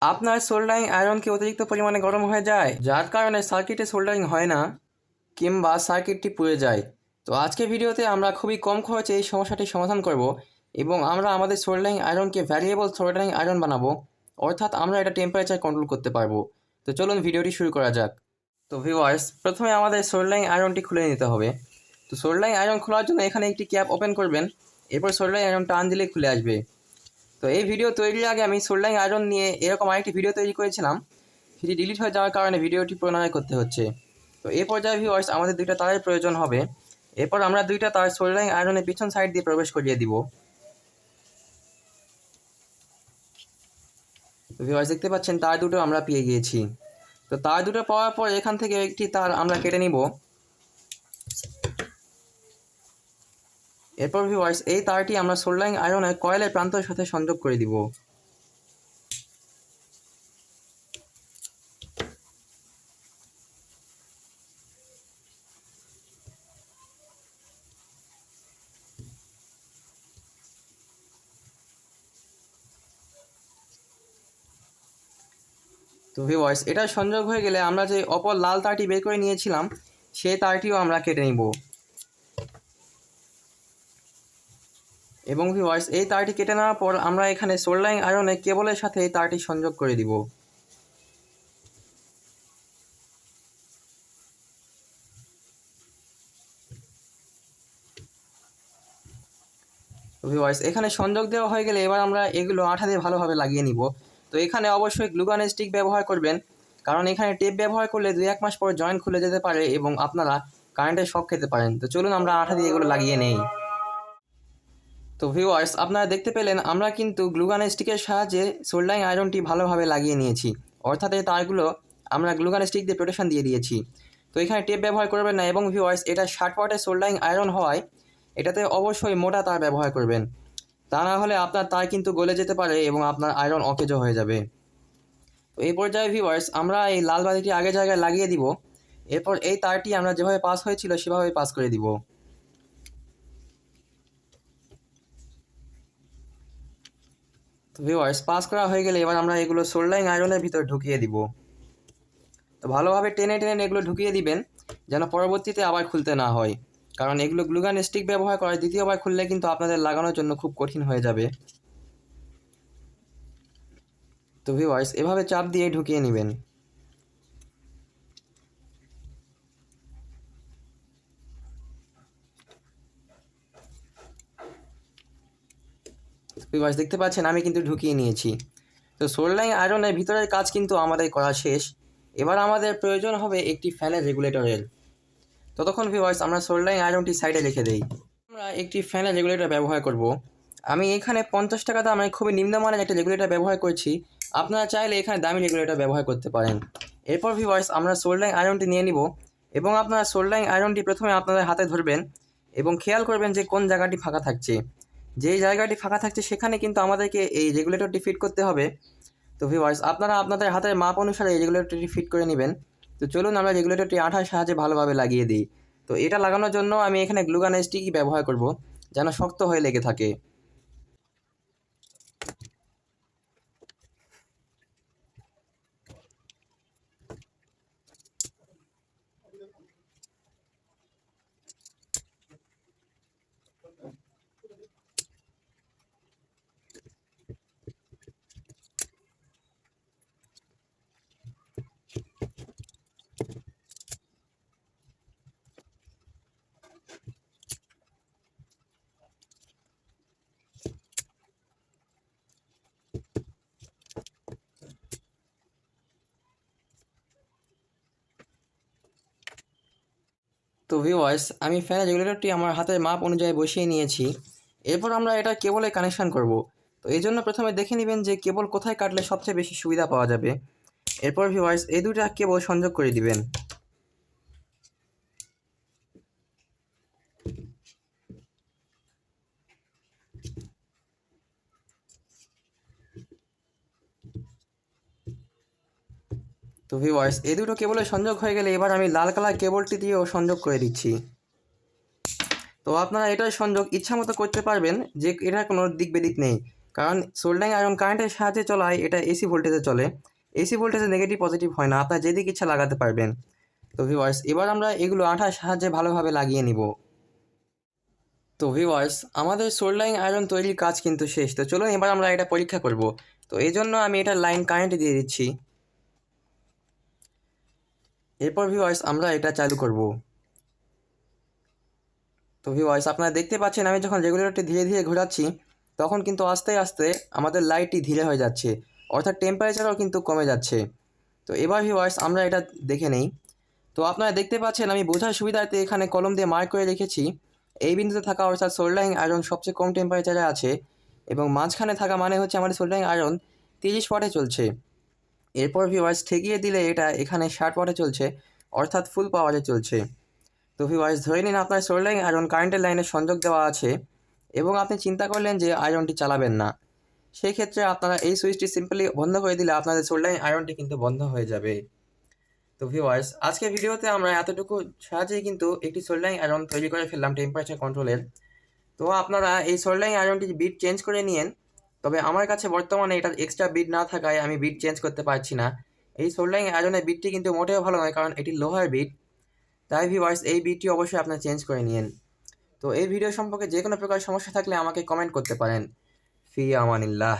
আপনার soldering iron কি অতিরিক্ত পরিমাণে গরম হয়ে যায়, যার কারণে সার্কিটে সোল্ডারিং হয় না কিংবা সার্কিটটি পুড়ে যায়? তো আজকের ভিডিওতে আমরা খুবই কম খরচে এই সমস্যাটির সমাধান করব এবং আমরা আমাদের সোল্ডারিং আয়রনকে ভ্যারিয়েবল সোল্ডারিং আয়রন বানাবো, অর্থাৎ আমরা এটা টেম্পারেচার কন্ট্রোল করতে পারবো। তো চলুন ভিডিওটি শুরু করা যাক। তো ভিউয়ার্স, প্রথমে আমাদের সোল্ডারিং আয়রনটি খুলে নিতে হবে। তো সোল্ডারিং আয়রন খোলার জন্য এখানে একটি ক্যাপ ওপেন করবেন, এরপর সোল্ডারিং আয়রন টান দিলেই খুলে আসবে। তো এই ভিডিও তৈরির আগে আমি সোল্ডারিং আয়রন নিয়ে এরকম আরেকটি ভিডিও তৈরি করেছিলাম, সেটি ডিলিট হয়ে যাওয়ার কারণে ভিডিওটি পুনরায় করতে হচ্ছে। তো এই পর্যায়ে ভিউয়ার্স, আমাদের দুইটা তারের প্রয়োজন হবে। এরপর আমরা দুইটা তার সোল্ডারিং আয়রনের পিছন সাইড দিয়ে প্রবেশ করিয়ে দিব। তো ভিউয়ার্স, দেখতে পাচ্ছেন তার দুটো আমরা পেয়ে গিয়েছি। তো তার দুটো পাওয়ার পর এখান থেকে একটি তার আমরা কেটে নিব। এরপর ভিউয়ার্স, এই তারটি আমরা সোল্ডারিং আয়রনের কয়েলের প্রান্তের সাথে সংযোগ করে দিব। তো ভিউয়ার্স, এটা সংযোগ হয়ে গেলে আমরা যে অপর লাল তারটি বের করে নিয়েছিলাম সেই তারটিও আমরা কেটে নিব। এবং ভিউয়ার্স, এই তারটি কেটে নেওয়ার পর আমরা এখানে সোল্ডারিং আয়রনের কেবলের সাথে এই তারটি সংযোগ করে দিব। তো ভিউয়ার্স, এখানে সংযোগ দেওয়া হয়ে গেলে এবার আমরা এগুলো আঠা দিয়ে ভালোভাবে লাগিয়ে নিব। তো এখানে অবশ্যই গ্লুগান স্টিক ব্যবহার করবেন, কারণ এখানে টেপ ব্যবহার করলে 2-1 মাস পর জয়েন্ট খুলে যেতে পারে এবং আপনারা কারেন্টের শক খেতে পারেন। তো চলুন আমরা আঠা দিয়ে এগুলো লাগিয়ে নেই। তো ভিউয়ার্স, আপনারা দেখতে পেলেন আমরা কিন্তু গ্লুগান স্টিকের সাহায্যে সোল্ডারিং আয়রনটি ভালোভাবে লাগিয়ে নিয়েছি, অর্থাৎ এই তারগুলো আমরা গ্লুগান স্টিক দিয়ে প্রোটেকশন দিয়ে দিয়েছি। তো এখানে টেপ ব্যবহার করবেন না এবং ভিউয়ার্স, এটা 60 ওয়াটের সোল্ডারিং আয়রন হওয়ায় এটাতে অবশ্যই মোটা তার ব্যবহার করবেন, তা না হলে আপনার তার কিন্তু গলে যেতে পারে এবং আপনার আয়রন অকেজো হয়ে যাবে। তো এই পর্যায়ে ভিউয়ার্স, আমরা এই লাল বাতিটি আগের জায়গায় লাগিয়ে দিব। এরপর এই তারটি আমরা যেভাবে পাস হয়েছিল সেভাবে পাস করে দিব। তো ভিউয়ার্স, পাস করা হয়ে গেলে এবার আমরা এগুলো সোল্ডারিং আয়রনের ভিতর ঢুকিয়ে দিব। তো ভালোভাবে টেনে টেনে এগুলো ঢুকিয়ে দিবেন, যেন পরবর্তীতে আবার খুলতে না হয়, কারণ এগুলো গ্লুগান স্টিক ব্যবহার করে দ্বিতীয়বার খুললে কিন্তু আপনাদের লাগানোর জন্য খুব কঠিন হয়ে যাবে। তো ভিউয়ার্স, এভাবে চাপ দিয়ে ঢুকিয়ে নেবেন। ভিউয়ার্স, দেখতে পাচ্ছেন আমি কিন্তু ঢুকিয়ে নিয়েছি। তো সোল্ডারিং আয়রনের ভিতরের কাজ কিন্তু আমাদের করা শেষ। এবার আমাদের প্রয়োজন হবে একটি ফ্যানের রেগুলেটরের। ততক্ষণ ভিউয়ার্স, আমরা সোল্ডারিং আয়রনটি সাইডে রেখে দেই। আমরা একটি ফ্যানের রেগুলেটর ব্যবহার করব। আমি এখানে 50 টাকা দামে খুবই নিম্নমানের একটা রেগুলেটর ব্যবহার করছি, আপনারা চাইলে এখানে দামি রেগুলেটর ব্যবহার করতে পারেন। এরপর ভিউয়ার্স, আমরা সোল্ডারিং আয়রনটি নিয়ে নিব এবং আপনারা সোল্ডারিং আয়রনটি প্রথমে আপনাদের হাতে ধরবেন এবং খেয়াল করবেন যে কোন জায়গাটি ফাঁকা থাকছে। যেই জায়গাটি ফাঁকা থাকছে সেখানে কিন্তু আমাদেরকে এই রেগুলেটরটি ফিট করতে হবে। তো ভিউয়ার্স, আপনারা আপনাদের হাতের মাপ অনুসারে এই রেগুলেটরটি ফিট করে নেবেন। তো চলুন আমরা রেগুলেটরটি আঠার সাহায্যে ভালোভাবে লাগিয়ে দিই। তো এটা লাগানোর জন্য আমি এখানে গ্লুগান স্টিকই ব্যবহার করব, যেন শক্ত হয়ে লেগে থাকে। তো ভিউয়ার্স, আমি ফ্যানের রেগুলেটরটি আমার হাতের মাপ অনুযায়ী বসিয়ে নিয়েছি। এরপর আমরা এটা কেবলে কানেকশান করব। তো এই জন্য প্রথমে দেখে নেবেন যে কেবল কোথায় কাটলে সবচেয়ে বেশি সুবিধা পাওয়া যাবে। এরপর ভিউয়ার্স, এই দুটা কেবল সংযোগ করে দিবেন। তো ভিউয়ার্স, এই দুটো কেবলের সংযোগ হয়ে গেলে এবার আমি লাল কালার কেবলটি দিয়েও সংযোগ করে দিচ্ছি। তো আপনারা এটার সংযোগ ইচ্ছা মতো করতে পারবেন, যে এটার কোনো দিক বেদিক নেই, কারণ সোল্ডারিং আয়রন কারেন্টের সাহায্যে চলায় এটা এসি ভোল্টেজে চলে। এসি ভোল্টেজে নেগেটিভ পজিটিভ হয় না, আপনার যেদিকে ইচ্ছা লাগাতে পারবেন। তো ভিউয়ার্স এবার আমরা এগুলো আঠার সাহায্যে ভালোভাবে লাগিয়ে নিব। তো ভিউয়ার্স আমাদের সোল্ডারিং আয়রন তৈরির কাজ কিন্তু শেষ। তো চলুন এবার আমরা এটা পরীক্ষা করব। তো এই জন্য আমি এটা লাইন কারেন্ট দিয়ে দিচ্ছি। এরপর ভিউয়ার্স আমরা এটা চালু করব। তো ভিউয়ার্স আপনারা দেখতে পাচ্ছেন আমি যখন রেগুলেটরটি ধীরে ধীরে ঘোরাচ্ছি তখন কিন্তু আস্তে আস্তে আমাদের লাইটটি ধীরে হয়ে যাচ্ছে, অর্থাৎ টেম্পারেচারও কিন্তু কমে যাচ্ছে। তো এবার ভিউয়ার্স আমরা এটা দেখে নেই। তো আপনারা দেখতে পাচ্ছেন আমি বোঝার সুবিধার্থে এখানে কলম দিয়ে মার্ক করে রেখেছি। এই বিন্দুতে থাকা অর্থাৎ সোল্ডারিং আয়রন সবচেয়ে কম টেম্পারেচারে আছে এবং মাঝখানে থাকা মানে হচ্ছে আমাদের সোল্ডারিং আয়রন 30 ওয়াটে চলছে। এরপর ভিউয়ার্স ঠেকিয়ে দিলে এটা এখানে 60 ওয়াটে চলছে, অর্থাৎ ফুল পাওয়ারে চলছে। তো ভিউয়ার্স ধরে নিন আপনার সোল্ডারিং আয়রন কারেন্টের লাইনে সংযোগ দেওয়া আছে এবং আপনি চিন্তা করলেন যে আয়রনটি চালাবেন না। সেই ক্ষেত্রে আপনারা এই সুইচটি সিম্পলি বন্ধ করে দিলে আপনাদের সোল্ডারিং আয়রনটি কিন্তু বন্ধ হয়ে যাবে। তো ভিউয়ার্স আজকের ভিডিওতে আমরা এতটুকু সাহায্যেই কিন্তু একটি সোল্ডারিং আয়রন তৈরি করে ফেললাম টেম্পারেচার কন্ট্রোলের। তো আপনারা এই সোল্ডারিং আয়রনটির বিট চেঞ্জ করে নিন। তবে আমার কাছে বর্তমানে এটার এক্সট্রা বিট না থাকায় আমি বিট চেঞ্জ করতে পারছি না। এই সোল্ডারিং আয়রনের বিটটি কিন্তু মোটেও ভালো নয়, কারণ এটি লোহার বিট। তাই ভিউয়ার্স এই বিটটি অবশ্যই আপনারা চেঞ্জ করে নিন। তো এই ভিডিও সম্পর্কে যে কোনো প্রকার সমস্যা থাকলে আমাকে কমেন্ট করতে পারেন। ফি আমানিল্লাহ।